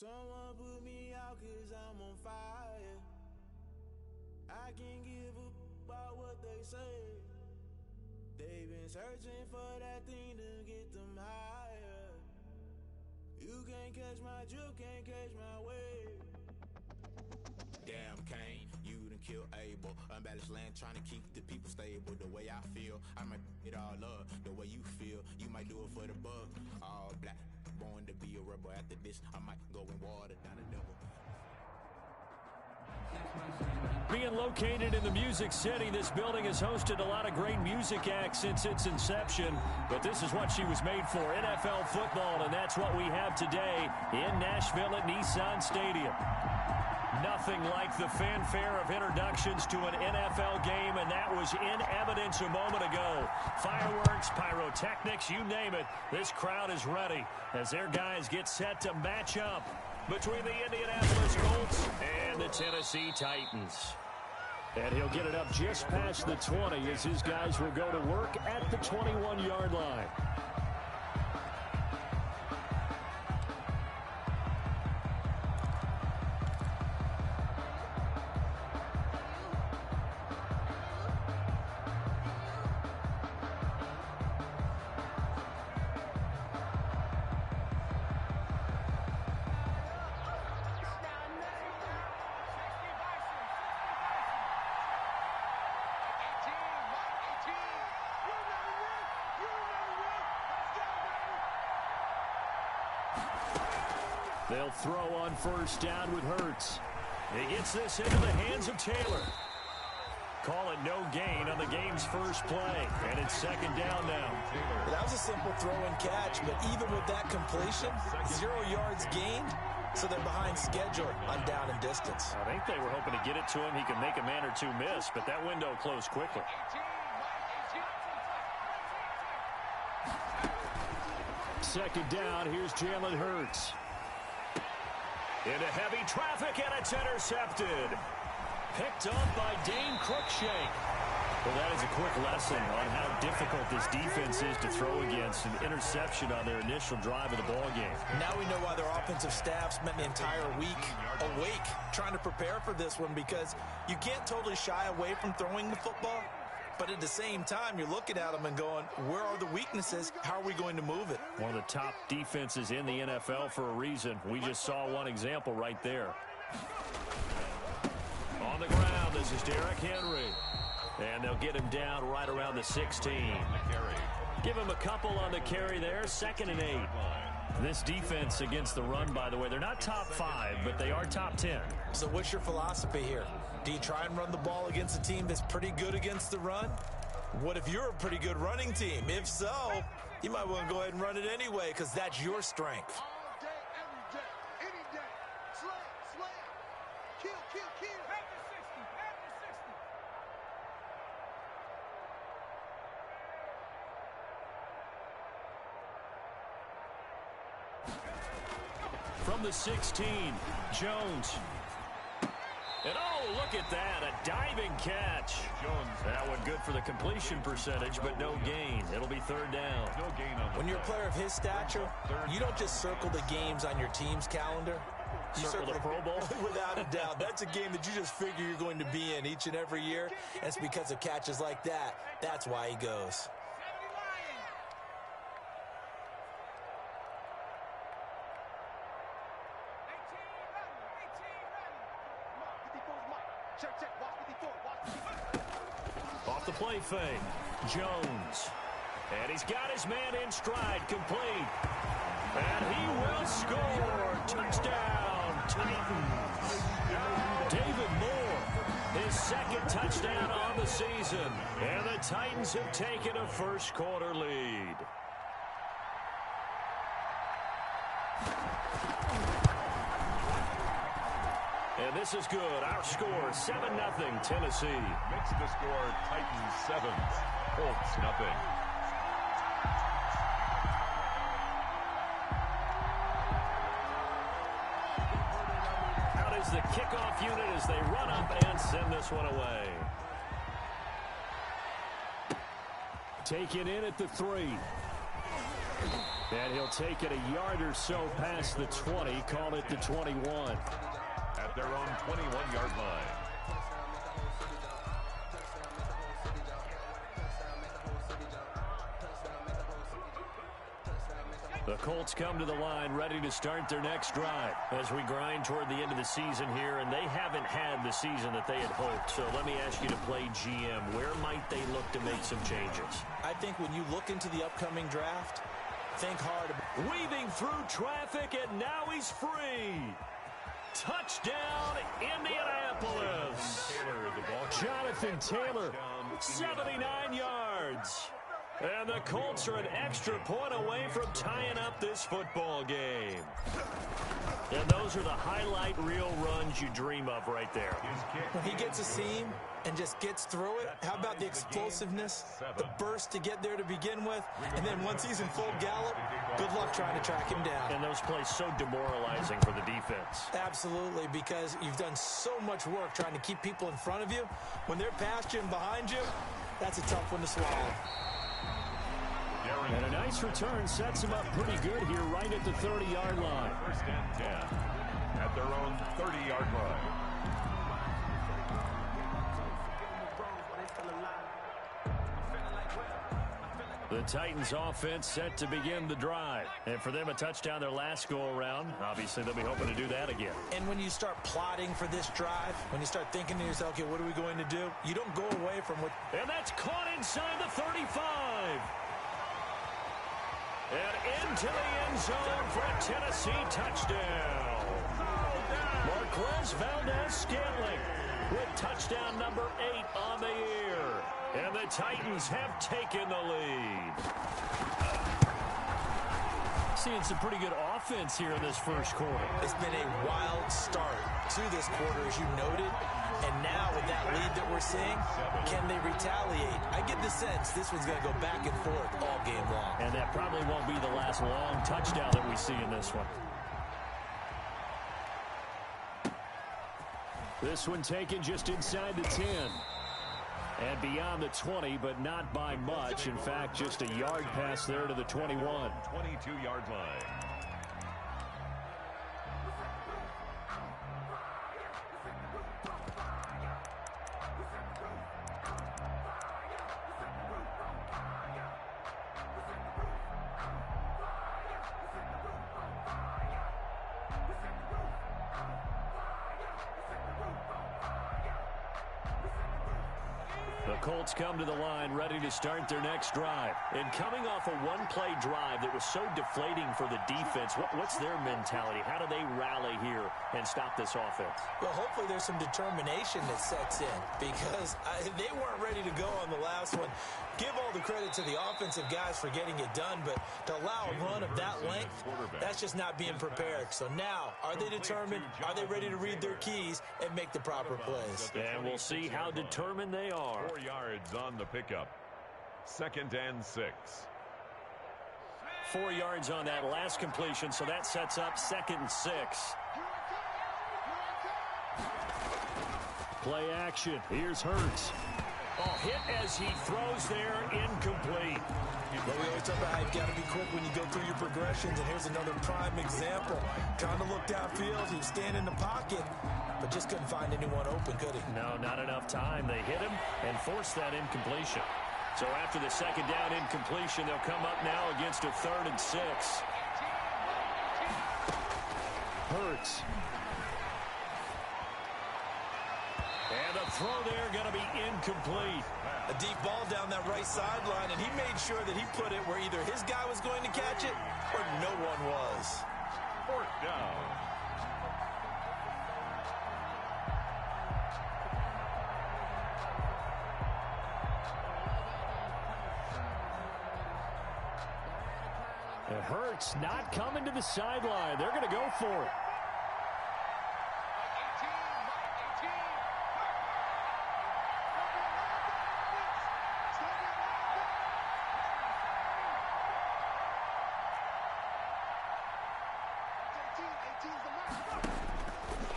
Someone put me out 'cause I'm on fire. I can't give up about what they say. They've been searching for that thing to get them higher. You can't catch my drift, can't catch my wave. Damn, Kane, you done killed Abel. Unbalanced land, trying to keep the people stable. The way I feel, I might it all up. The way you feel, you might do it for the bug. All black, born to be a rebel. After this, I might go and water down the devil. Being located in the Music City, this building has hosted a lot of great music acts since its inception. But this is what she was made for, NFL football, and that's what we have today in Nashville at Nissan Stadium. Nothing like the fanfare of introductions to an NFL game, and that was in evidence a moment ago. Fireworks, pyrotechnics, you name it. This crowd is ready as their guys get set to match up between the Indianapolis Colts and the Tennessee Titans. And he'll get it up just past the 20 as his guys will go to work at the 21-yard line. They'll throw on first down with Hurts. He gets this into the hands of Taylor. Call it no gain on the game's first play, and it's second down now. That was a simple throw and catch, but even with that completion, 0 yards gained, so they're behind schedule on down and distance. I think they were hoping to get it to him. He could make a man or two miss, but that window closed quickly. Second down, here's Jalen Hurts. Into heavy traffic, and it's intercepted. Picked up by Dane Cruikshank. Well, that is a quick lesson on how difficult this defense is to throw against. An interception on their initial drive of the ballgame. Now we know why their offensive staff spent the entire week awake trying to prepare for this one, because you can't totally shy away from throwing the football. But at the same time, you're looking at them and going, where are the weaknesses? How are we going to move it? One of the top defenses in the NFL for a reason. We just saw one example right there. On the ground, this is Derrick Henry. And they'll get him down right around the 16. Give him a couple on the carry there, 2nd and 8. This defense against the run, by the way, they're not top 5, but they are top 10. So what's your philosophy here? Do you try and run the ball against a team that's pretty good against the run? What if you're a pretty good running team? If so, you might want to go ahead and run it anyway, because that's your strength. All day, every day, any day. Slam, kill. Back to 60, From the 16, Jones. And oh, look at that, a diving catch. That one good for the completion percentage, but no gain. It'll be third down. When you're a player of his stature, you don't just circle the games on your team's calendar. You circle the Pro Bowl? Without a doubt. That's a game that you just figure you're going to be in each and every year. And it's because of catches like that. That's why he goes. Off the play fake, Jones. And he's got his man in stride, complete. And he will score. Touchdown, Titans. David Moore, his second touchdown on the season. And the Titans have taken a first-quarter lead. And this is good. Our score, 7-0, Tennessee. Makes the score Titans 7, Colts nothing. Out is the kickoff unit as they run up and send this one away. Taken in at the 3. And he'll take it a yard or so past the 20, call it the 21. At their own 21-yard line. The Colts come to the line ready to start their next drive as we grind toward the end of the season here, and they haven't had the season that they had hoped. So let me ask you to play GM. Where might they look to make some changes? I think when you look into the upcoming draft, think hard. Weaving through traffic, and now he's free. Touchdown, Indianapolis. Jonathan Taylor, 79 yards. And the Colts are an extra point away from tying up this football game. And those are the highlight reel runs you dream of right there. When he gets a seam and just gets through it, how about the explosiveness, the burst to get there to begin with, and then once he's in full gallop, good luck trying to track him down. And those plays so demoralizing for the defense. Absolutely, because you've done so much work trying to keep people in front of you. When they're past you and behind you, that's a tough one to swallow. And a nice return sets him up pretty good here right at the 30-yard line. First and 10 at their own 30-yard line. The Titans offense set to begin the drive. And for them, a touchdown their last go-around. Obviously, they'll be hoping to do that again. And when you start plotting for this drive, when you start thinking to yourself, okay, what are we going to do? You don't go away from what... And that's caught inside the 35. And into the end zone for a Tennessee touchdown. Marquez Valdez-Scantling with touchdown number 8 on the year. And the Titans have taken the lead. Seeing some pretty good offense here in this first quarter. It's been a wild start to this quarter, as you noted. And now with that lead that we're seeing, can they retaliate? I get the sense this one's going to go back and forth all game long. And that probably won't be the last long touchdown that we see in this one. This one taken just inside the 10. And beyond the 20, but not by much. In fact, just a yard pass there to the 21. 22-yard line. The Colts come to the line ready to start their next drive. And coming off a one-play drive that was so deflating for the defense, what's their mentality? How do they rally here and stop this offense? Well, hopefully there's some determination that sets in, because they weren't ready to go on the last one. Give all the credit to the offensive guys for getting it done, but to allow a run of that length, that's just not being prepared. So now, are they determined? Are they ready to read their keys and make the proper plays? And we'll see how determined they are. 4 yards on the pickup. 2nd and 6. 4 yards on that last completion, so that sets up 2nd and 6. Play action. Here's Hurts. Oh, hit as he throws there, incomplete. But we always talk about how you've got to be quick when you go through your progressions, and here's another prime example. Trying to look downfield, he was standing in the pocket, but just couldn't find anyone open, could he? No, not enough time. They hit him and forced that incompletion. So after the 2nd down incompletion, they'll come up now against a 3rd and 6. Hurts. And the throw there going to be incomplete. A deep ball down that right sideline, and he made sure that he put it where either his guy was going to catch it or no one was. 4th down. Hurts not coming to the sideline. They're going to go for it.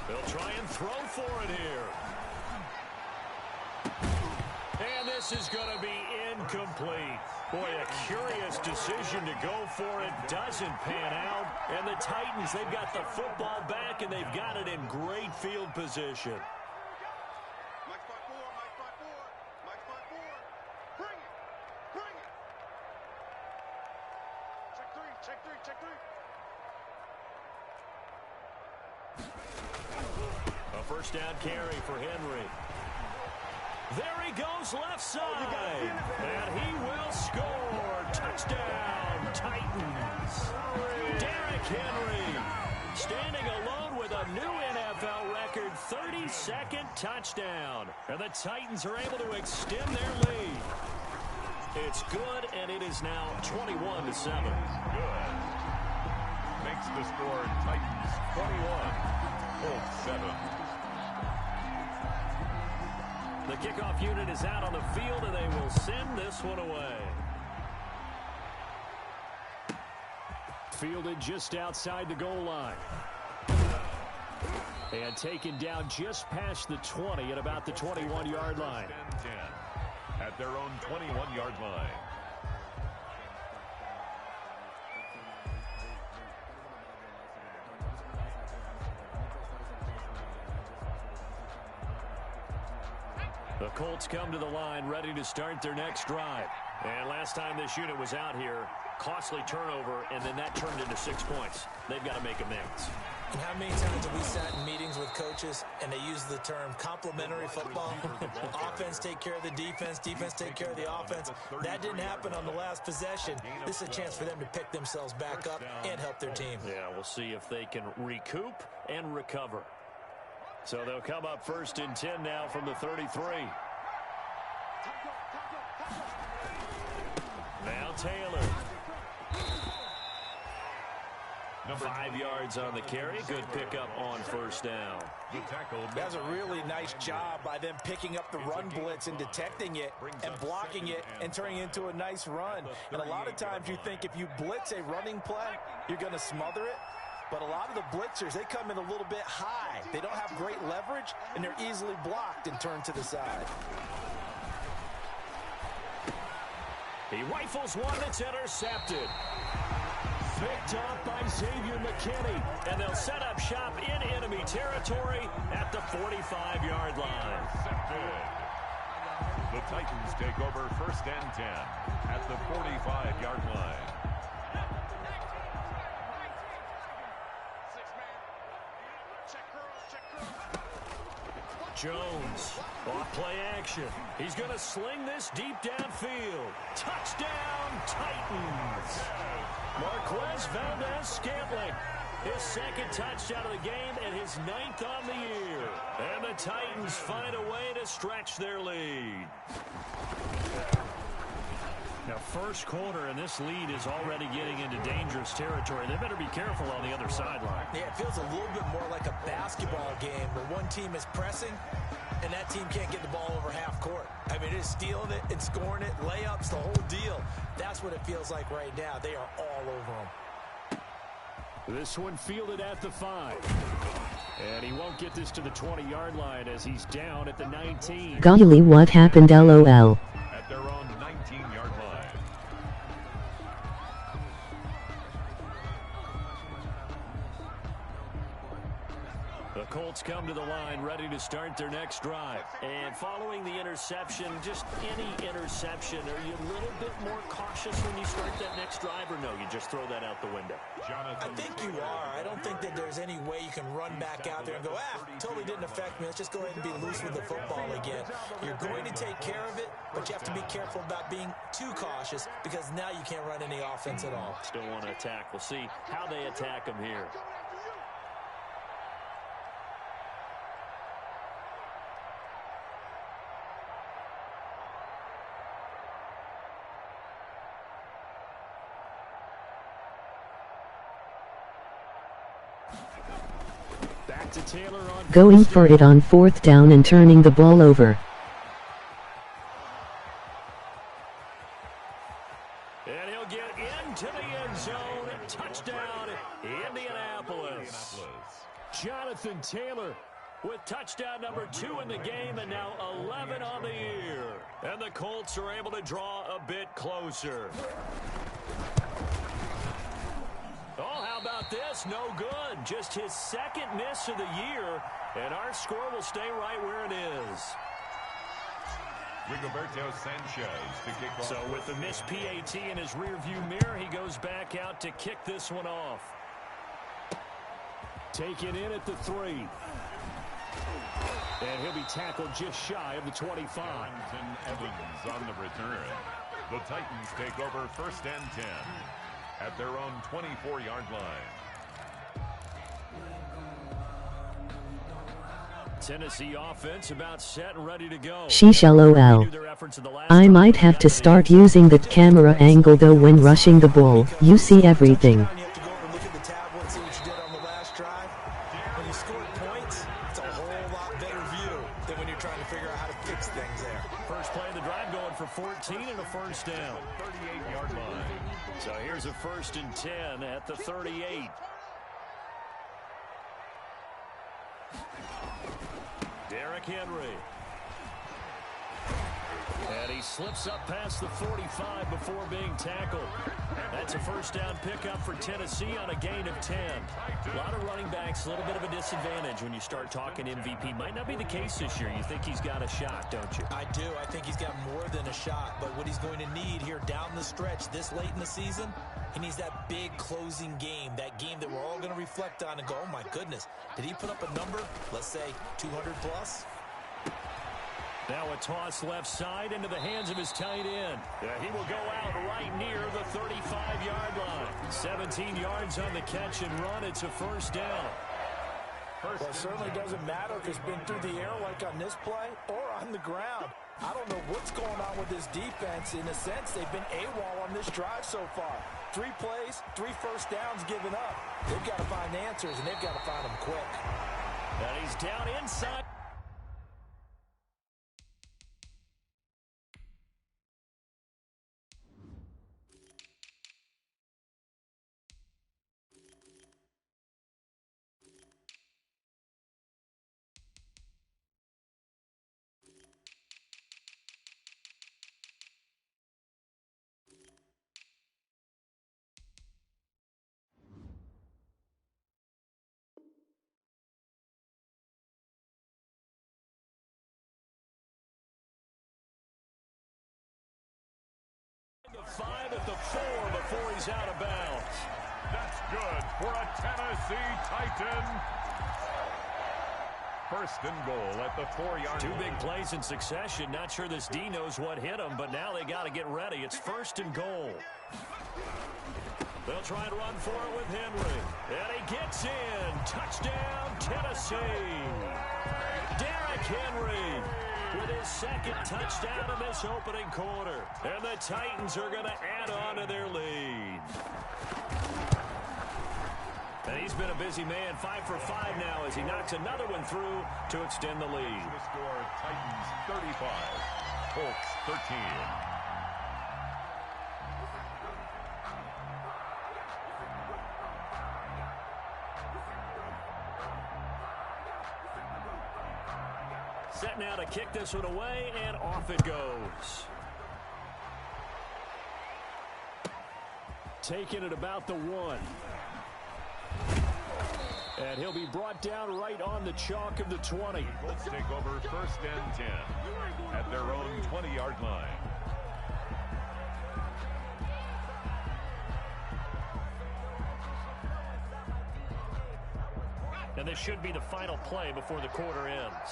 They'll try and throw for it here. And this is going to be incomplete. Boy, a curious decision to go for it. Doesn't pan out. And the Titans, they've got the football back, and they've got it in great field position. A first down carry for Henry. There he goes left side. And he will score. Touchdown, Titans. Derrick Henry standing alone with a new NFL record 32nd touchdown. And the Titans are able to extend their lead. It's good, and it is now 21-7. Good. Makes the score Titans 21, Colts 7. The kickoff unit is out on the field, and they will send this one away. Fielded just outside the goal line. And taken down just past the 20 at about the 21-yard line. 10 at their own 21-yard line. The Colts come to the line ready to start their next drive. And last time this unit was out here, costly turnover, and then that turned into 6 points. They've got to make amends. And how many times have we sat in meetings with coaches and they use the term complementary football? Offense take care of the defense, defense take care of the offense. That didn't happen on the last possession. This is a chance for them to pick themselves back up and help their team. Yeah, we'll see if they can recoup and recover. So they'll come up first and 10 now from the 33. Now Taylor. 5 yards on the carry. Good pickup on first down. That's a really nice job by them picking up the run blitz and detecting it and blocking it and turning it into a nice run. And a lot of times you think if you blitz a running play, you're going to smother it. But a lot of the blitzers, they come in a little bit high. They don't have great leverage, and they're easily blocked and turned to the side. He rifles one that's intercepted. Picked up by Xavier McKinney. And they'll set up shop in enemy territory at the 45-yard line. The Titans take over first and 10 at the 45-yard line. Jones, off play action. He's going to sling this deep downfield. Touchdown, Titans. Marquez Valdez-Scantling, his second touchdown of the game and his 9th on the year. And the Titans find a way to stretch their lead. Now, first quarter, and this lead is already getting into dangerous territory. They better be careful on the other sideline. Yeah, it feels a little bit more like a basketball game where one team is pressing and that team can't get the ball over half court. I mean, it's stealing it and scoring it, layups, the whole deal. That's what it feels like right now. They are all over them. This one fielded at the 5. And he won't get this to the 20-yard line as he's down at the 19. Golly, what happened, LOL? At their own 19-yard line. The Colts come to the line ready to start their next drive. And following the interception, just any interception, are you a little bit more cautious when you start that next drive, or no, you just throw that out the window? I think you are. I don't think that there's any way you can run back out there and go, totally didn't affect me. Let's just go ahead and be loose with the football again. You're going to take care of it, but you have to be careful about being too cautious because now you can't run any offense at all. Still want to attack. We'll see how they attack them here. to Taylor on Going for it on 4th down and turning the ball over. And he'll get into the end zone. Touchdown, Indianapolis. Jonathan Taylor with touchdown number 2 in the game, and now 11 on the year. And the Colts are able to draw a bit closer. Oh, how about this? No good. Just his second miss of the year, and our score will stay right where it is. Rigoberto Sanchez to kick off. So with the missed PAT in his rearview mirror, he goes back out to kick this one off. Taken in at the 3. And he'll be tackled just shy of the 25. Washington Evans on the return. The Titans take over 1st and 10 at their own 24-yard line. Tennessee offense about set and ready to go. Sheesh LOL. I might have to start using the camera angle though when rushing the ball. You see everything. You have to go over and look at the tablet and see what you did on the last drive. When you scored points, it's a whole lot better view than when you're trying to figure out how to fix things there. First play of the drive going for 14 and a first down. 38-yard line. So here's a 1st and 10 at the 38. Derrick Henry. And he slips up past the 45 before being tackled. That's a first down pickup for Tennessee on a gain of 10. A lot of running backs, a little bit of a disadvantage when you start talking MVP. Might not be the case this year. You think he's got a shot, don't you? I do. I think he's got more than a shot. But what he's going to need here down the stretch this late in the season, he needs that big closing game, that game that we're all going to reflect on and go, oh, my goodness, did he put up a number, let's say 200 plus? Now a toss left side into the hands of his tight end. He will go out right near the 35-yard line. 17 yards on the catch and run. It's a first down. Well, it certainly doesn't matter if it's been through the air like on this play or on the ground. I don't know what's going on with this defense. In a sense, they've been AWOL on this drive so far. 3 plays, 3 first downs given up. They've got to find answers, and they've got to find them quick. And he's down inside. The 5 at the 4 before he's out of bounds. That's good for a Tennessee Titan. 1st and goal at the 4-yard line. 2 big plays in succession. Not sure this D knows what hit him, but now they got to get ready. It's 1st and goal. They'll try and run for it with Henry. And he gets in. Touchdown, Tennessee. Derrick Henry with his 2nd touchdown in this opening quarter. And the Titans are going to add on to their lead. And he's been a busy man, 5 for 5 now as he knocks another one through to extend the lead. The score, Titans 35, Colts 13. Set now to kick this one away, and off it goes. Taking it about the 1. And he'll be brought down right on the chalk of the 20. Colts take over 1st and 10 at their own 20-yard line. And this should be the final play before the quarter ends.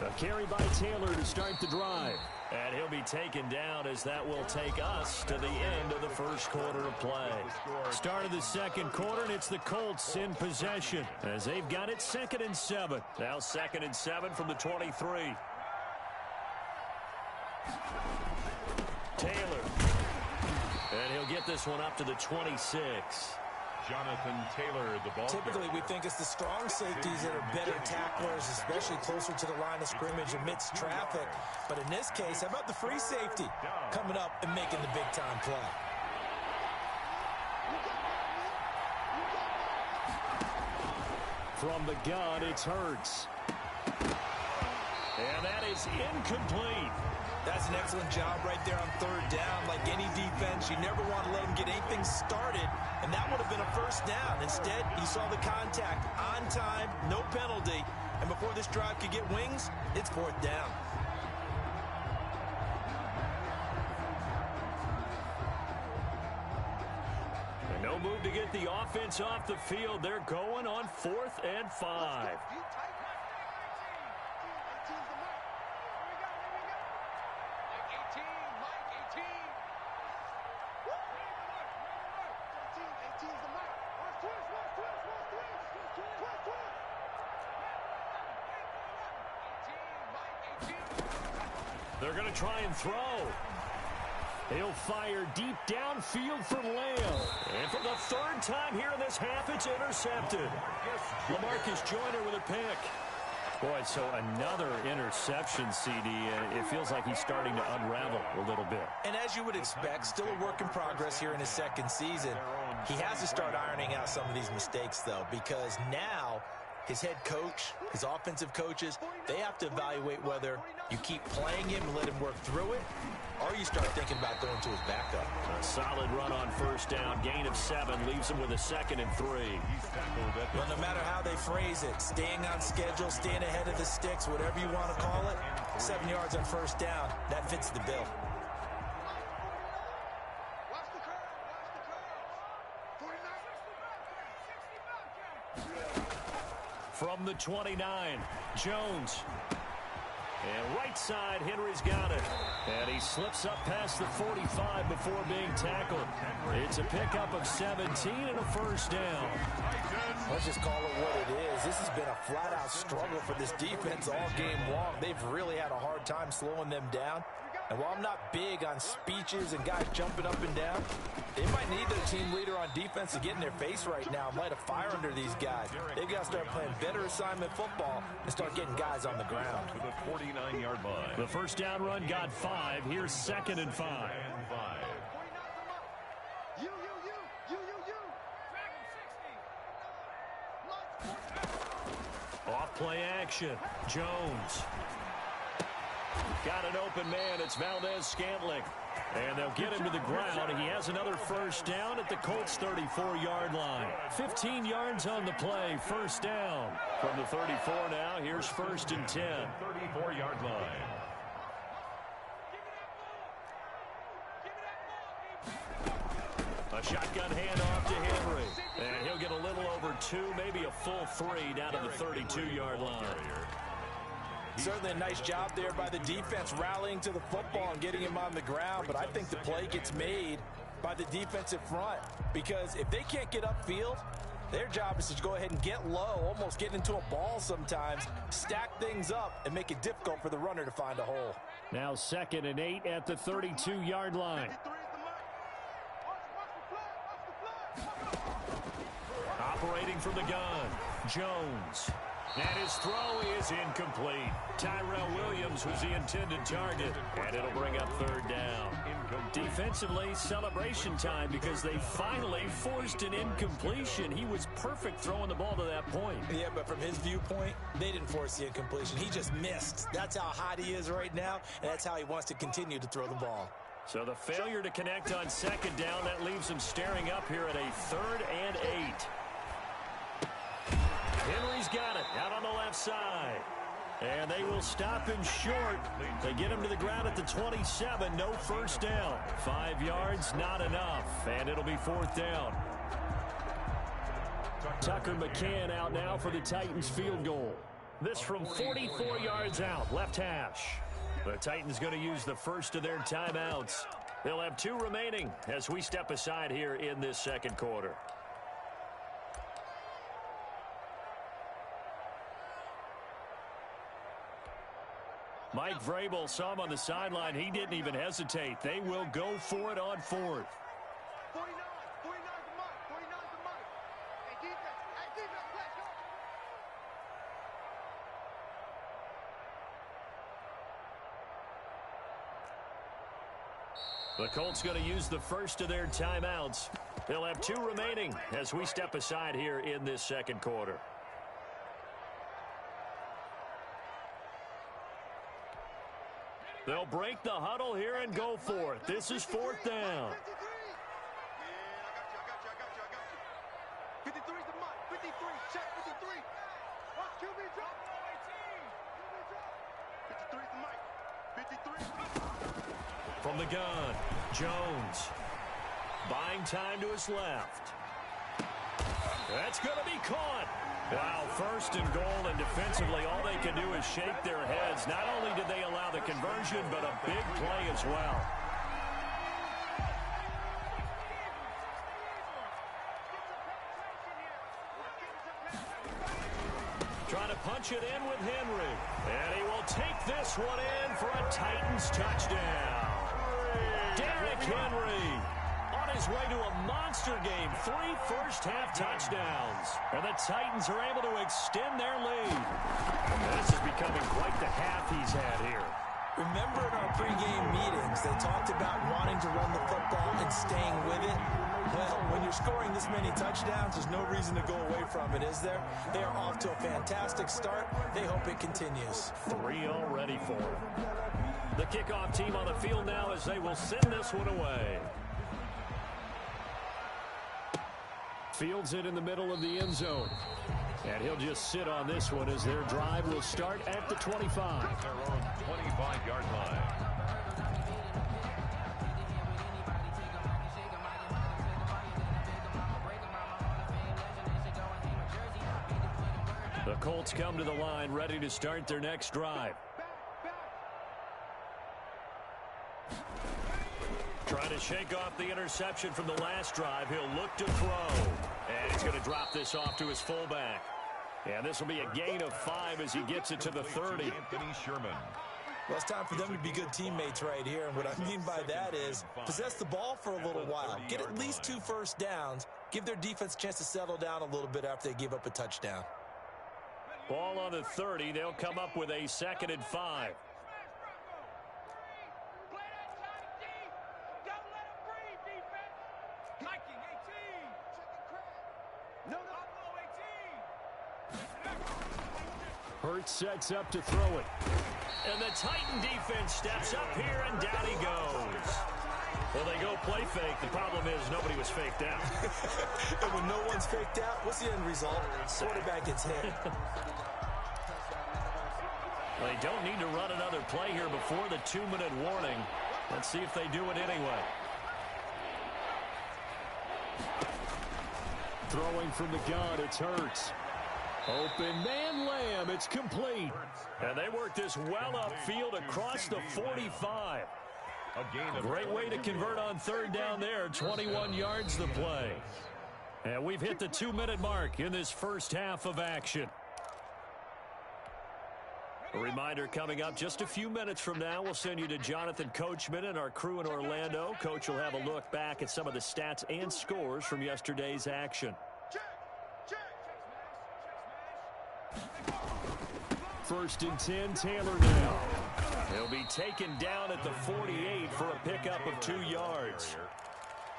A carry by Taylor to start the drive. And he'll be taken down as that will take us to the end of the 1st quarter of play. Start of the 2nd quarter, and it's the Colts in possession as they've got it 2nd and 7. Now 2nd and 7 from the 23. Taylor. And he'll get this one up to the 26. Jonathan Taylor, the ball Typically, we think it's the strong safeties that are better tacklers, especially closer to the line of scrimmage amidst traffic. But in this case, how about the free safety coming up and making the big-time play? From the gun, it's Hurts. And that is incomplete. That's an excellent job right there on third down. Like any defense, you never want to let them get anything started, and that would have been a first down. Instead, he saw the contact on time, no penalty, and before this drive could get wings, it's fourth down. And no move to get the offense off the field. They're going on 4th and 5. They're going to try and throw. He'll fire deep downfield for Lamb. And for the third time here in this half, it's intercepted. LaMarcus Joyner with a pick. Boy, so another interception, CD. It feels like he's starting to unravel a little bit. And as you would expect, still a work in progress here in his second season. He has to start ironing out some of these mistakes, though, because now his head coach, his offensive coaches, they have to evaluate whether you keep playing him and let him work through it, or you start thinking about going to his backup. A solid run on first down. Gain of 7 leaves him with a 2nd and 3. Well, no matter how they phrase it, staying on schedule, staying ahead of the sticks, whatever you want to call it, 7 yards on first down, that fits the bill. From the 29, Jones. And right side, Henry's got it. And he slips up past the 45 before being tackled. It's a pickup of 17 and a first down. Let's just call it what it is. This has been a flat-out struggle for this defense all game long. They've really had a hard time slowing them down. And while I'm not big on speeches and guys jumping up and down, they might need their team leader on defense to get in their face right now and light a fire under these guys. They've got to start playing better assignment football and start getting guys on the ground. To the 49-yard line. The first down run got 5. Here's 2nd and 5. Off play action. Jones. Got an open man. It's Valdez-Scantling. And they'll get him to the ground. He has another first down at the Colts' 34-yard line. 15 yards on the play. First down. From the 34 now, here's 1st and 10. 34-yard line. A shotgun handoff to Henry. And he'll get a little over 2, maybe a full 3 down to the 32-yard line. Certainly a nice job there by the defense rallying to the football and getting him on the ground, but I think the play gets made by the defensive front because if they can't get upfield, their job is to go ahead and get low, almost get into a ball sometimes, stack things up, and make it difficult for the runner to find a hole. Now 2nd and 8 at the 32-yard line. Operating from the gun, Jones. And his throw is incomplete. Tyrell Williams was the intended target, and it'll bring up 3rd down. Defensively, celebration time because they finally forced an incompletion. He was perfect throwing the ball to that point. Yeah, but from his viewpoint, they didn't force the incompletion. He just missed. That's how hot he is right now, and that's how he wants to continue to throw the ball. So the failure to connect on 2nd down, that leaves him staring up here at a 3rd and 8. Henry's got it out on the left side. And they will stop him short. They get him to the ground at the 27. No first down. 5 yards, not enough. And it'll be 4th down. Tucker McCann out now for the Titans field goal. This from 44 yards out, left hash. The Titans going to use the first of their timeouts. They'll have 2 remaining as we step aside here in this second quarter. Mike Vrabel saw him on the sideline. He didn't even hesitate. They will go for it on 4th. 49 the mark. The Colts going to use the first of their timeouts. They'll have 2 remaining as we step aside here in this second quarter. They'll break the huddle here and go for it. This is 4th down. 53 is the mark. 53. Check 53. Watch QB drop. 53 is the mic. 53. From the gun, Jones. Buying time to his left. That's going to be caught. Wow, 1st and goal, and defensively all they can do is shake their heads. Not only did they allow the conversion, but a big play as well. Trying to punch it in with Henry. And he will take this one in for a Titans touchdown. Derrick Henry on his way to a monster game. 3 first-half touchdowns. And the Titans are able to extend their lead. This is becoming quite the half he's had here. Remember in our pregame meetings, they talked about wanting to run the football and staying with it. Well, when you're scoring this many touchdowns, there's no reason to go away from it, is there? They are off to a fantastic start. They hope it continues. 3 already for them. The kickoff team on the field now as they will send this one away. Fields it in the middle of the end zone. And he'll just sit on this one as their drive will start at the 25. At their own 25-yard line. The Colts come to the line ready to start their next drive. Trying to shake off the interception from the last drive. He'll look to throw. And he's going to drop this off to his fullback. And this will be a gain of 5 as he gets it to the 30. Anthony Sherman. Well, it's time for them to be good teammates right here. And what I mean by that is possess the ball for a little while. Get at least 2 first downs. Give their defense a chance to settle down a little bit after they give up a touchdown. Ball on the 30. They'll come up with a 2nd and 5. Hurts sets up to throw it. And the Titan defense steps up here, and down he goes. Well, they go play fake. The problem is nobody was faked out. And when no one's faked out, what's the end result? Quarterback gets hit. They don't need to run another play here before the 2-minute warning. Let's see if they do it anyway. Throwing from the gun, it's Hurts. Open man Lamb, it's complete. And they work this well upfield across the 45. A great way to convert on 3rd down there. 21 yards the play. And we've hit the 2-minute mark in this first half of action. A reminder coming up just a few minutes from now. We'll send you to Jonathan Coachman and our crew in Orlando. Coach will have a look back at some of the stats and scores from yesterday's action. First and 10, Taylor now. He'll be taken down at the 48 for a pickup of 2 yards.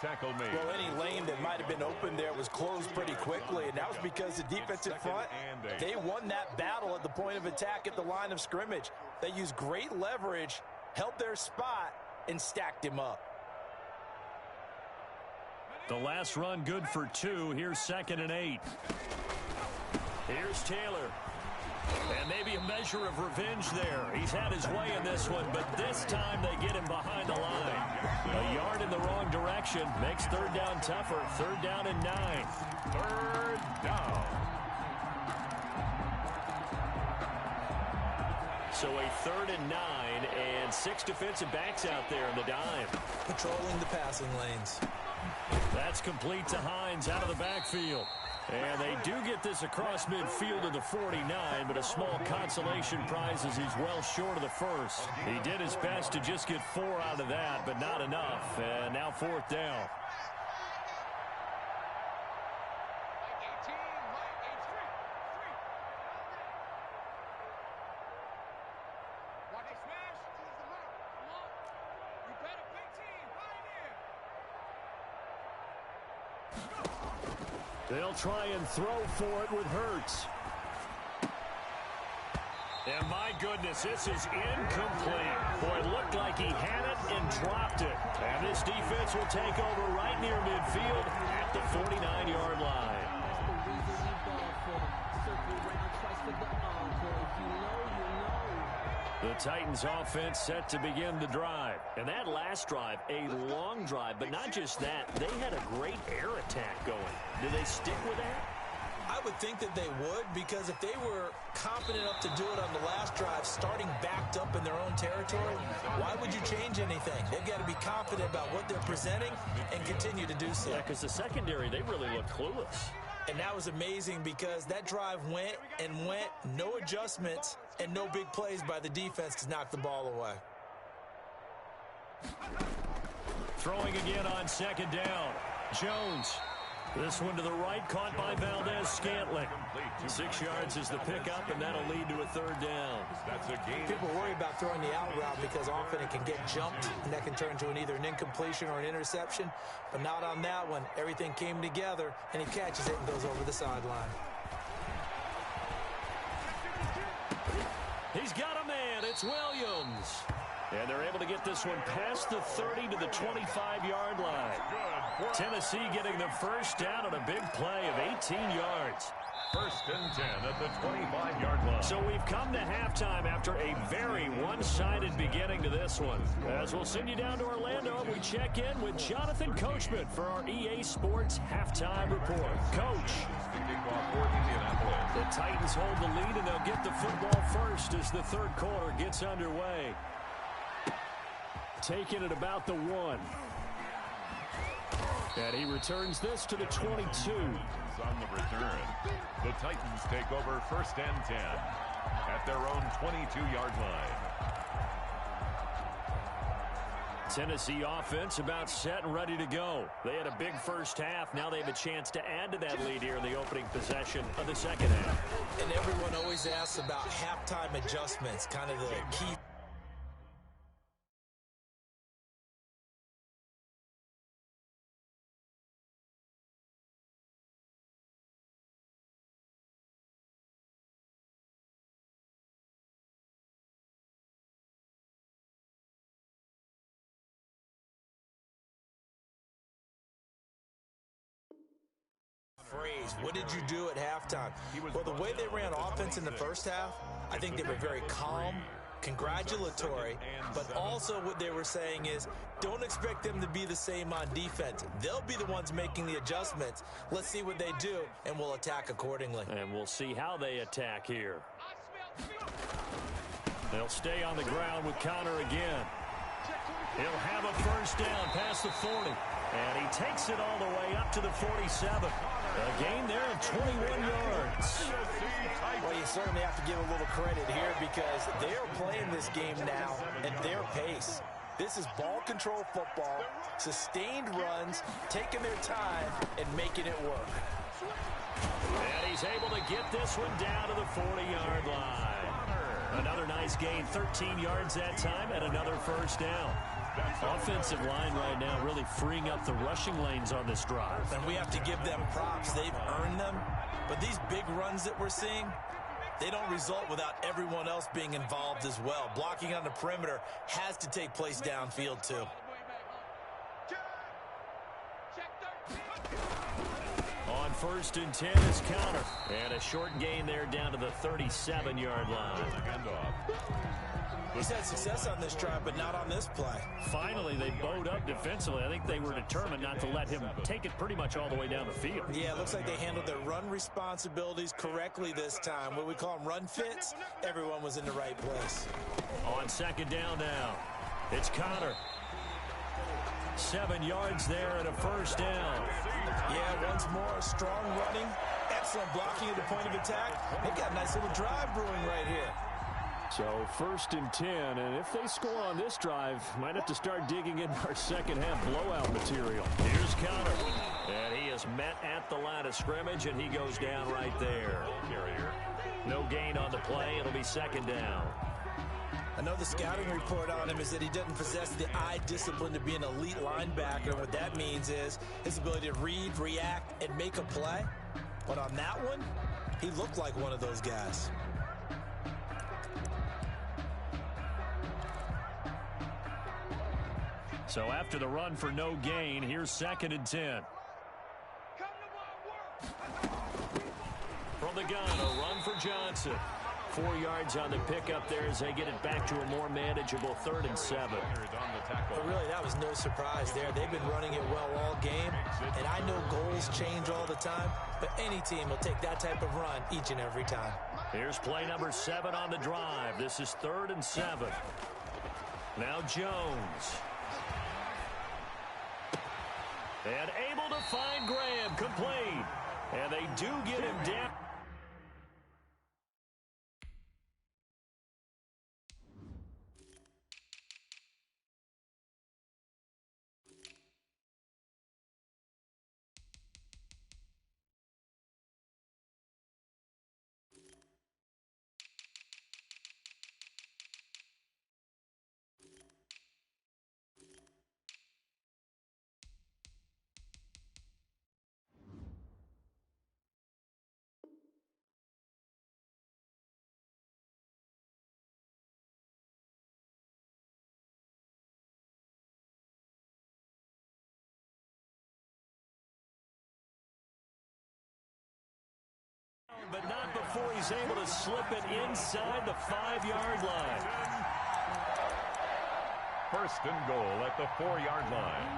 Tackle made. Well, any lane that might have been open there was closed pretty quickly, and that was because the defensive front, they won that battle at the point of attack at the line of scrimmage. They used great leverage, held their spot, and stacked him up. The last run good for 2. Here's 2nd and 8. Here's Taylor. And maybe a measure of revenge there. He's had his way in this one, but this time they get him behind the line. A yard in the wrong direction makes 3rd down tougher. 3rd down and 9. 3rd down. So a 3rd and 9, and 6 defensive backs out there in the dime. Patrolling the passing lanes. That's complete to Hines out of the backfield. And they do get this across midfield to the 49, but a small consolation prize as he's well short of the first. He did his best to just get 4 out of that, but not enough. And now 4th down. They'll try and throw for it with Hurts. And my goodness, this is incomplete. Boy, it looked like he had it and dropped it. And this defense will take over right near midfield at the 49-yard line. The Titans offense set to begin the drive. And that last drive, a long drive, but not just that. They had a great air attack going. Do they stick with that? I would think that they would, because if they were confident enough to do it on the last drive, starting backed up in their own territory, why would you change anything? They've got to be confident about what they're presenting and continue to do so. Yeah, because the secondary, they really look clueless. And that was amazing because that drive went and went, no adjustments, and no big plays by the defense to knock the ball away. Throwing again on second down. Jones. This one to the right, caught by Valdez-Scantling. 6 yards is the pickup, and that'll lead to a third down. People worry about throwing the out route because often it can get jumped, and that can turn to either an incompletion or an interception. But not on that one. Everything came together, and he catches it and goes over the sideline. He's got a man. It's Williams. And they're able to get this one past the 30 to the 25-yard line. Tennessee getting the first down on a big play of 18 yards. 1st and 10 at the 25-yard line. So we've come to halftime after a very one-sided beginning to this one. As we'll send you down to Orlando, we check in with Jonathan Coachman for our EA Sports Halftime Report. Coach. The Titans hold the lead, and they'll get the football first as the third quarter gets underway. Taking it about the 1. And he returns this to the 22. On the return, the Titans take over 1st and 10 at their own 22-yard line. Tennessee offense about set and ready to go. They had a big first half. Now they have a chance to add to that lead here in the opening possession of the second half. And everyone always asks about halftime adjustments, kind of the key. What did you do at halftime? Well, the way they ran offense in the first half, I think they were very calm, congratulatory, but also what they were saying is don't expect them to be the same on defense. They'll be the ones making the adjustments. Let's see what they do, and we'll attack accordingly. And we'll see how they attack here. They'll stay on the ground with Connor again. He'll have a first down past the 40. And he takes it all the way up to the 47. A gain there of 21 yards. Well, you certainly have to give a little credit here because they're playing this game now at their pace. This is ball control football, sustained runs, taking their time, and making it work. And he's able to get this one down to the 40-yard line. Another nice gain, 13 yards that time, and another first down. Offensive line right now really freeing up the rushing lanes on this drive. And we have to give them props. They've earned them. But these big runs that we're seeing, they don't result without everyone else being involved as well. Blocking on the perimeter has to take place downfield too. On 1st and 10 is Connor. And a short gain there down to the 37-yard line. He's had success on this drive, but not on this play. Finally, they bowed up defensively. I think they were determined not to let him take it pretty much all the way down the field. Yeah, it looks like they handled their run responsibilities correctly this time. What we call them run fits, everyone was in the right place. On second down now, it's Connor. 7 yards there and a first down. Yeah, once more, strong running, excellent blocking at the point of attack. They got a nice little drive brewing right here. So 1st and 10, and if they score on this drive, might have to start digging in our second half blowout material. Here's Connor, and he is met at the line of scrimmage, and he goes down right there. No gain on the play. It'll be second down. I know the scouting report on him is that he doesn't possess the eye discipline to be an elite linebacker. And what that means is his ability to read, react, and make a play. But on that one, he looked like one of those guys. So after the run for no gain, here's 2nd and 10. From the gun, a run for Johnson. 4 yards on the pickup there as they get it back to a more manageable 3rd and 7. But really, that was no surprise there. They've been running it well all game, and I know goals change all the time, but any team will take that type of run each and every time. Here's play number 7 on the drive. This is 3rd and 7. Now Jones. And able to find Graham, complete. And they do get him down. But not before he's able to slip it inside the 5-yard line. 1st and goal at the 4-yard line.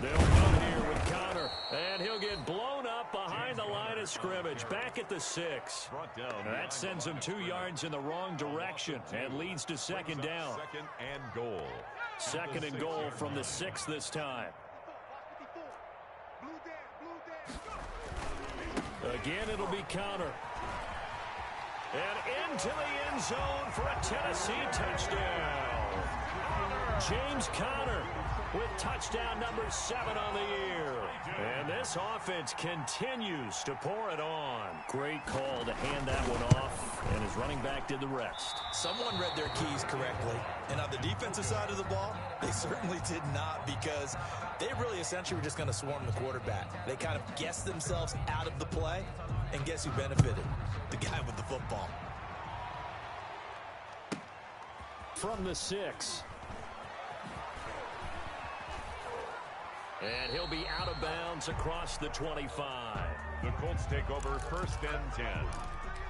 They'll come here with Connor, and he'll get blown up behind the line of scrimmage, back at the 6. That sends him 2 yards in the wrong direction and leads to 2nd down. 2nd and goal. 2nd and goal from the 6 this time. Again, it'll be Connor. And into the end zone for a Tennessee touchdown. James Conner with touchdown number 7 on the year. And this offense continues to pour it on. Great call to hand that one off, and his running back did the rest. Someone read their keys correctly, and on the defensive side of the ball, they certainly did not, because they really essentially were just going to swarm the quarterback. They kind of guessed themselves out of the play, and guess who benefited? The guy with the football. From the 6. And he'll be out of bounds across the 25. The Colts take over 1st and 10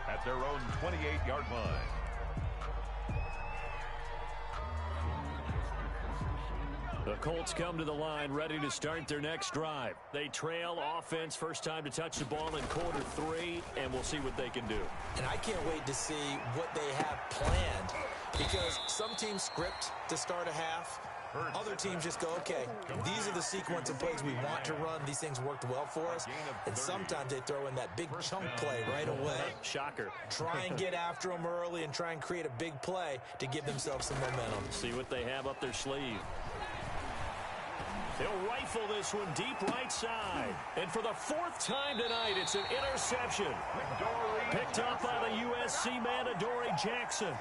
at their own 28-yard line. The Colts come to the line ready to start their next drive. They trail offense, first time to touch the ball in quarter 3, and we'll see what they can do. And I can't wait to see what they have planned, because some teams script to start a half. Other teams just go, okay, these are the sequence of plays we want to run. These things worked well for us. And sometimes they throw in that big chunk play right away. Shocker. Try and get after them early and try and create a big play to give themselves some momentum. See what they have up their sleeve. They'll rifle this one deep right side. And for the 4th time tonight, it's an interception. Picked up by the USC man, Adoree Jackson.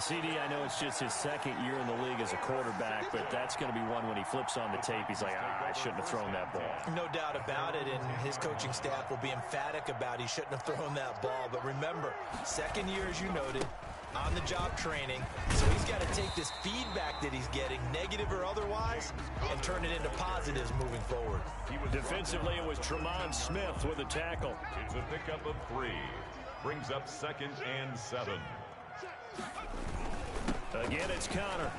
CD, I know it's just his 2nd year in the league as a quarterback, but that's going to be one when he flips on the tape. He's like, I shouldn't have thrown that ball. No doubt about it, and his coaching staff will be emphatic about he shouldn't have thrown that ball. But remember, 2nd year, as you noted, on-the-job training, so he's got to take this feedback that he's getting, negative or otherwise, and turn it into positives moving forward. Defensively, it was Tremont Smith with a tackle. It's a pickup of 3. Brings up 2nd and 7. Again, it's Connor.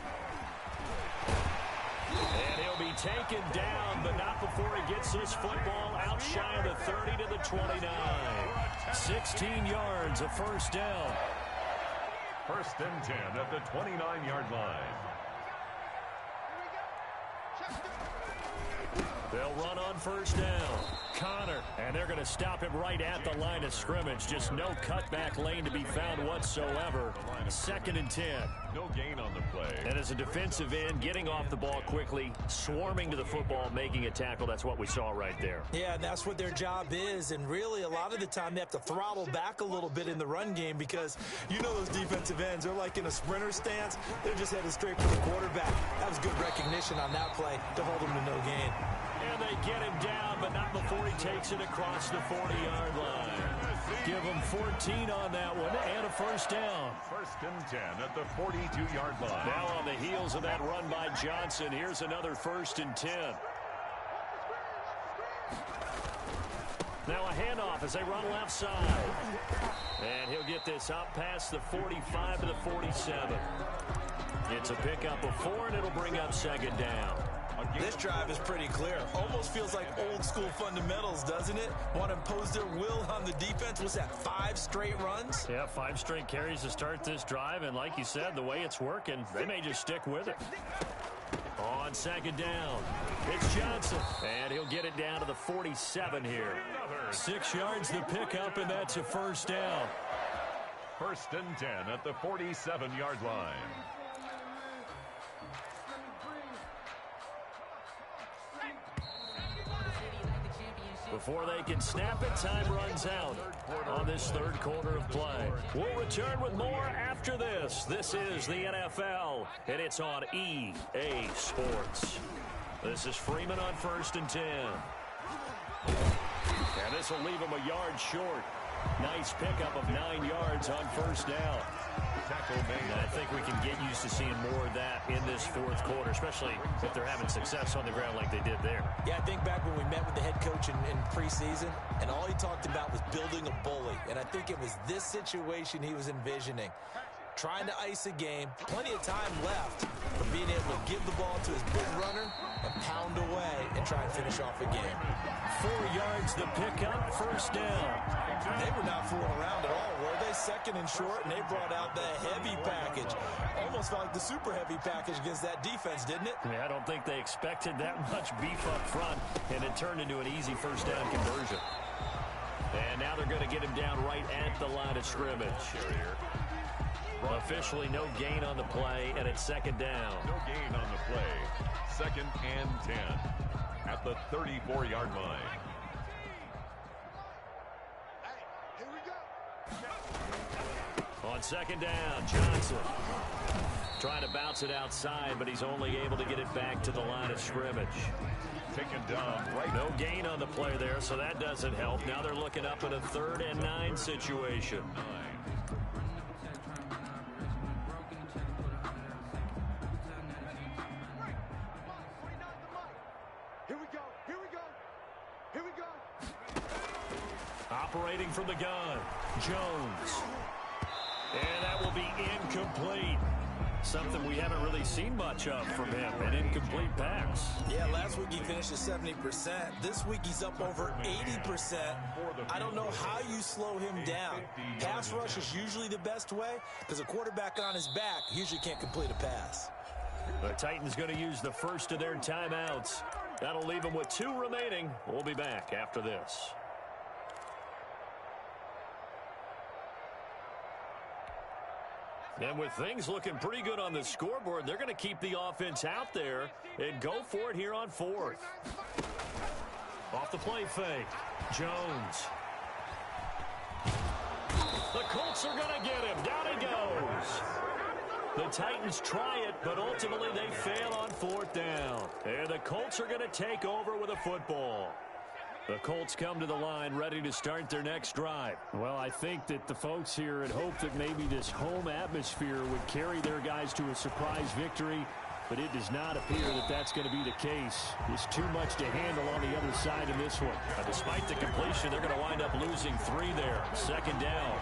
And he'll be taken down, but not before he gets this football out shy of the 30 to the 29. 16 yards, a 1st down. 1st and 10 at the 29-yard line. They'll run on 1st down. Connor, and they're going to stop him right at the line of scrimmage. Just no cutback lane to be found whatsoever. 2nd and 10. No gain on the play. And as a defensive end, getting off the ball quickly, swarming to the football, making a tackle, that's what we saw right there. Yeah, and that's what their job is. And really, a lot of the time, they have to throttle back a little bit in the run game because you know those defensive ends, they're like in a sprinter stance. They're just headed straight for the quarterback. That was good recognition on that play to hold him to no gain. And they get him down, but not before he takes it across the 40-yard line. Give him 14 on that one and a first down. 1st and 10 at the 42-yard line. Now on the heels of that run by Johnson, here's another 1st and 10. Now a handoff as they run left side. And he'll get this up past the 45 to the 47. It's a pickup of 4, and it'll bring up 2nd down. This drive is pretty clear. Almost feels like old school fundamentals, doesn't it? Want to impose their will on the defense. What's that, 5 straight runs? Yeah, 5 straight carries to start this drive, and like you said, the way it's working, they may just stick with it. On 2nd down, it's Johnson, and he'll get it down to the 47 here. 6 yards the pickup, and that's a first down. 1st and 10 at the 47-yard line. Before they can snap it, time runs out on this 3rd quarter of play. We'll return with more after this. This is the NFL, and it's on EA Sports. This is Freeman on 1st and 10. And this will leave him a yard short. Nice pickup of 9 yards on 1st down. And I think we can get used to seeing more of that in this 4th quarter, especially if they're having success on the ground like they did there. Yeah, I think back when we met with the head coach in preseason, and all he talked about was building a bully. And I think it was this situation he was envisioning. Trying to ice a game, plenty of time left for being able to give the ball to his big runner and pound away and try and finish off a game. 4 yards the pickup, 1st down. They were not fooling around at all, were they? 2nd and short, and they brought out the heavy package. Almost felt like the super heavy package against that defense, didn't it? Yeah, I don't think they expected that much beef up front, and it turned into an easy 1st down conversion. And now they're going to get him down right at the line of scrimmage. Officially no gain on the play, and it's 2nd down. No gain on the play. 2nd and 10 at the 34-yard line. Hey, here we go. On 2nd down, Johnson trying to bounce it outside, but he's only able to get it back to the line of scrimmage. Taken down right. No gain on the play there, so that doesn't help. Now they're looking up at a 3rd and 9 situation. Operating from the gun, Jones. And that will be incomplete. Something we haven't really seen much of from him, an incomplete pass. Yeah, last week he finished at 70%. This week he's up over 80%. I don't know how you slow him down. Pass rush is usually the best way because a quarterback on his back usually can't complete a pass. The Titans going to use the first of their timeouts. That'll leave them with 2 remaining. We'll be back after this. And with things looking pretty good on the scoreboard, they're going to keep the offense out there and go for it here on 4th. Off the play fake, Jones. The Colts are going to get him. Down he goes. The Titans try it, but ultimately they fail on 4th down. And the Colts are going to take over with a football. The Colts come to the line ready to start their next drive. Well, I think that the folks here had hoped that maybe this home atmosphere would carry their guys to a surprise victory, but it does not appear that that's going to be the case. It's too much to handle on the other side in this one. Despite the completion, they're going to wind up losing 3 there. 2nd down.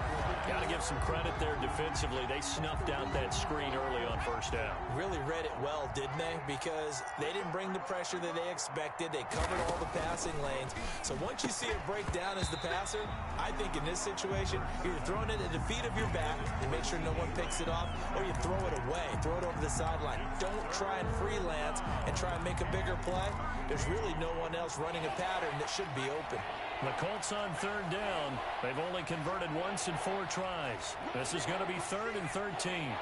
Got to give some credit there defensively. They snuffed out that screen early on first down. Really read it well, didn't they? Because they didn't bring the pressure that they expected. They covered all the passing lanes. So once you see it break down as the passer, I think in this situation, you're throwing it at the feet of your back and make sure no one picks it off, or you throw it away, throw it over the sideline. Don't try and freelance and try and make a bigger play. There's really no one else running a pattern that should be open. The Colts on third down. They've only converted once in 4 tries. This is going to be 3rd and 13.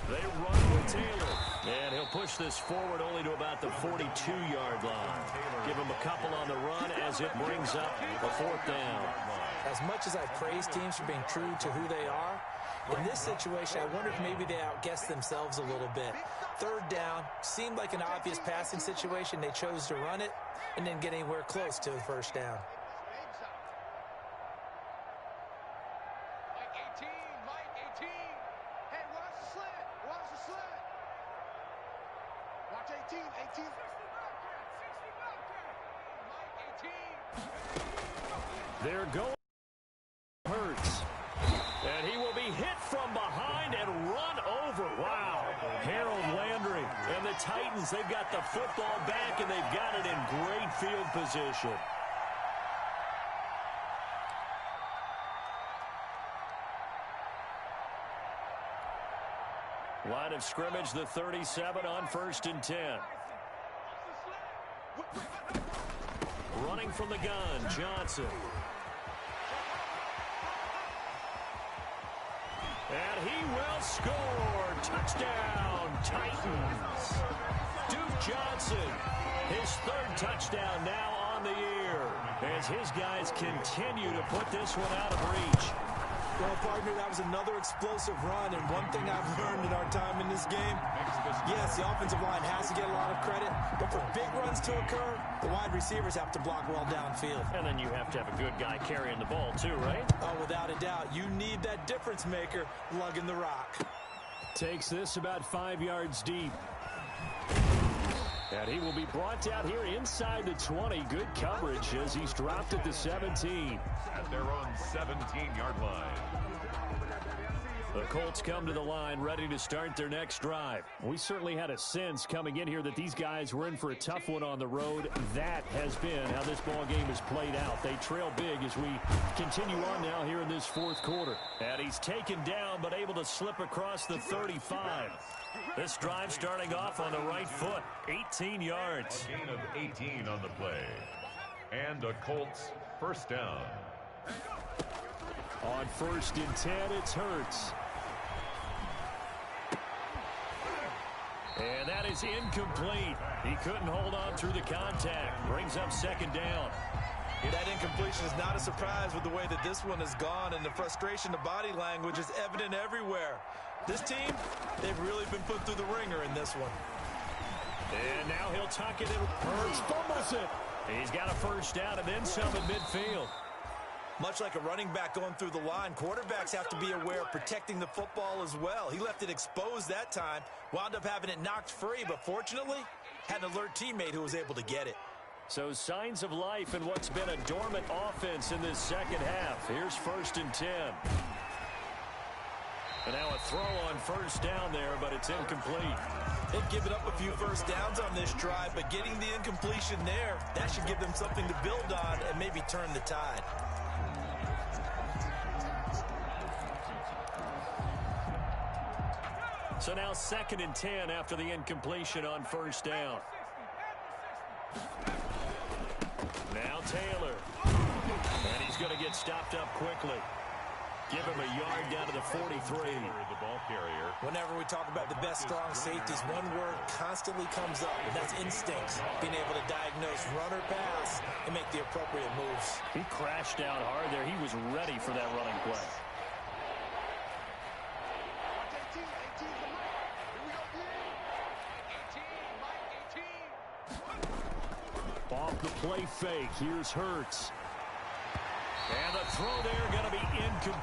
They run with Taylor. And he'll push this forward only to about the 42-yard line. Give him a couple on the run as it brings up a 4th down. As much as I praise teams for being true to who they are, in this situation, I wonder if maybe they outguessed themselves a little bit. 3rd down seemed like an obvious passing situation. They chose to run it and didn't get anywhere close to the 1st down. Mike 18. Hey, watch the slant. Watch the slant. Watch 18. Mike 18. They're going. Hurts. And he will be hit from behind and run over. Wow. Harold Landry and the Titans, they've got the football back, and they've got it in great field position. Line of scrimmage, the 37 on 1st and 10. Running from the gun, Johnson. And he will score. Touchdown, Titans. Duke Johnson, his 3rd touchdown now on the year, as his guys continue to put this one out of reach. Well, partner, that was another explosive run, and one thing I've learned in our time in this game, yes, the offensive line has to get a lot of credit, but for big runs to occur, the wide receivers have to block well downfield. And then you have to have a good guy carrying the ball too, right? Oh, without a doubt. You need that difference maker lugging the rock. Takes this about 5 yards deep. And he will be brought down here inside the 20. Good coverage as he's dropped at the 17. At their own 17-yard line. The Colts come to the line ready to start their next drive. We certainly had a sense coming in here that these guys were in for a tough one on the road. That has been how this ball game has played out. They trail big as we continue on now here in this 4th quarter. And he's taken down but able to slip across the 35. This drive starting off on the right foot. 18 yards. A gain of 18 on the play. And a Colts 1st down. On 1st and 10, it's Hurts. And that is incomplete. He couldn't hold on through the contact. Brings up 2nd down. That incompletion is not a surprise with the way that this one has gone, and the frustration, the body language is evident everywhere. This team, they've really been put through the ringer in this one. And now he'll tuck it in. Hurts fumbles it. He's got a 1st down and then some at midfield. Much like a running back going through the line, quarterbacks have to be aware of protecting the football as well. He left it exposed that time, wound up having it knocked free, but fortunately, had an alert teammate who was able to get it. So signs of life in what's been a dormant offense in this 2nd half. Here's 1st and 10. And now a throw on 1st down there, but it's incomplete. They've given up a few 1st downs on this drive, but getting the incompletion there, that should give them something to build on and maybe turn the tide. So now 2nd and 10 after the incompletion on 1st down. Now Taylor. And he's going to get stopped up quickly. Give him a yard down to the 43. The ball carrier. Whenever we talk about the best strong safeties, one word constantly comes up, and that's instincts. Being able to diagnose run or pass and make the appropriate moves. He crashed down hard there. He was ready for that running play. Off the play fake. Here's Hurts. And the throw there going to be incomplete.